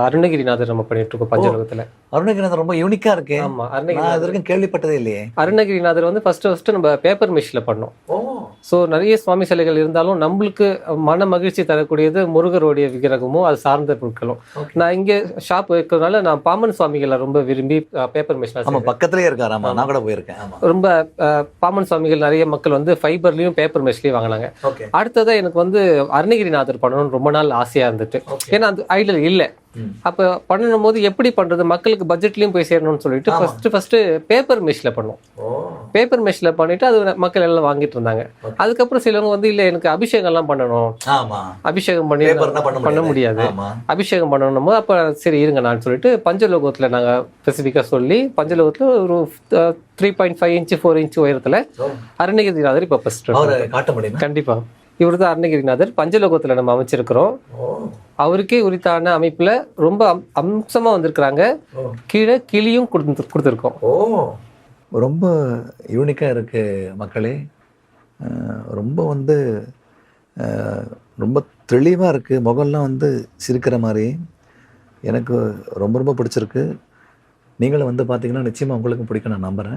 அருணகிரிநாதர் நம்ம பண்ணிட்டு இருக்கோம் பஞ்சலோகத்துல. அருணகிரிநாதர் ரொம்ப யூனிக்கா இருக்கு. ஆமா, நான் அருணகிரிநாதர். இது வரைக்கும் கேள்விப்பட்டதே இல்லையே. அருணகிரிநாதர் வந்து ஃபர்ஸ்ட் நம்ம பேப்பர் மிஷினில் பண்ணோம். ஸோ நிறைய சுவாமி சிலைகள் இருந்தாலும் நம்மளுக்கு மன மகிழ்ச்சி தரக்கூடியது முருகருடைய விக்கிரகமும் அது சார்ந்த பொருட்களும். நான் இங்கே ஷாப் வைக்கிறதுனால நான் பாமன் சுவாமிகளை ரொம்ப விரும்பி பேப்பர் மிஷின். ஆமா, பக்கத்துலயே இருக்காரு. ஆமா, நான் கூட போயிருக்கேன். ஆமா, ரொம்ப பாமன் சுவாமிகள் நிறைய மக்கள் வந்து ஃபைபர்லயும் பேப்பர் மிஷின்லயும் வாங்கினாங்க. ஓகே. அடுத்ததா எனக்கு வந்து அருணகிரிநாதர் பண்ணணும்னு ரொம்ப நாள் ஆசையா இருந்துட்டு, ஏன்னா அந்த ஐடியல் இல்லை. அப்போ பண்ணணும் போது எப்படி பண்றது, மக்களுக்கு பட்ஜெட்லயும் போய் சேரணும்னு சொல்லிட்டு ஃபர்ஸ்ட் பேப்பர் மிஷினில் பண்ணோம். பேப்பர் மிஷினில் பண்ணிட்டு அது மக்கள் எல்லாம் வாங்கிட்டு இருந்தாங்க. அதுக்கப்புறம் சிலவங்க வந்து இல்ல எனக்கு அபிஷேகம் எல்லாம் பண்ணணும், அபிஷேகம் பண்ண முடியாது, அபிஷேகம் பண்ணணும். அப்ப சரி இருங்க நான் சொல்லிட்டு பஞ்சலோகத்துல நாங்க ஸ்பெசிஃபிக்கா சொல்லி பஞ்சலோகத்துல ஒரு 3.5 இன்ச் 4 இன்ச் உயரத்துல அருணகிரிநாதர் இப்ப ஃபர்ஸ்ட் காட்ட முடியும். கண்டிப்பா இவர் தான் அருணகிரிநாதர் பஞ்சலோகத்துல நம்ம அமைச்சிருக்கிறோம். அவருக்கே உரித்தான அமைப்புல ரொம்ப அம்சமா வந்திருக்கிறாங்க. கீழே கிளியும் கொடுத்துருக்கோம். ரொம்ப யூனிக்கா இருக்கு மக்களே. ரொம்ப வந்து ரொம்ப தெளிவா இருக்கு. முகம்லாம் வந்து சிரிக்கிற மாதிரி எனக்கு ரொம்ப ரொம்ப பிடிச்சிருக்கு. நீங்களும் வந்து பார்த்தீங்கன்னா நிச்சயமா உங்களுக்கு பிடிக்கும் நான் நம்புறேன்.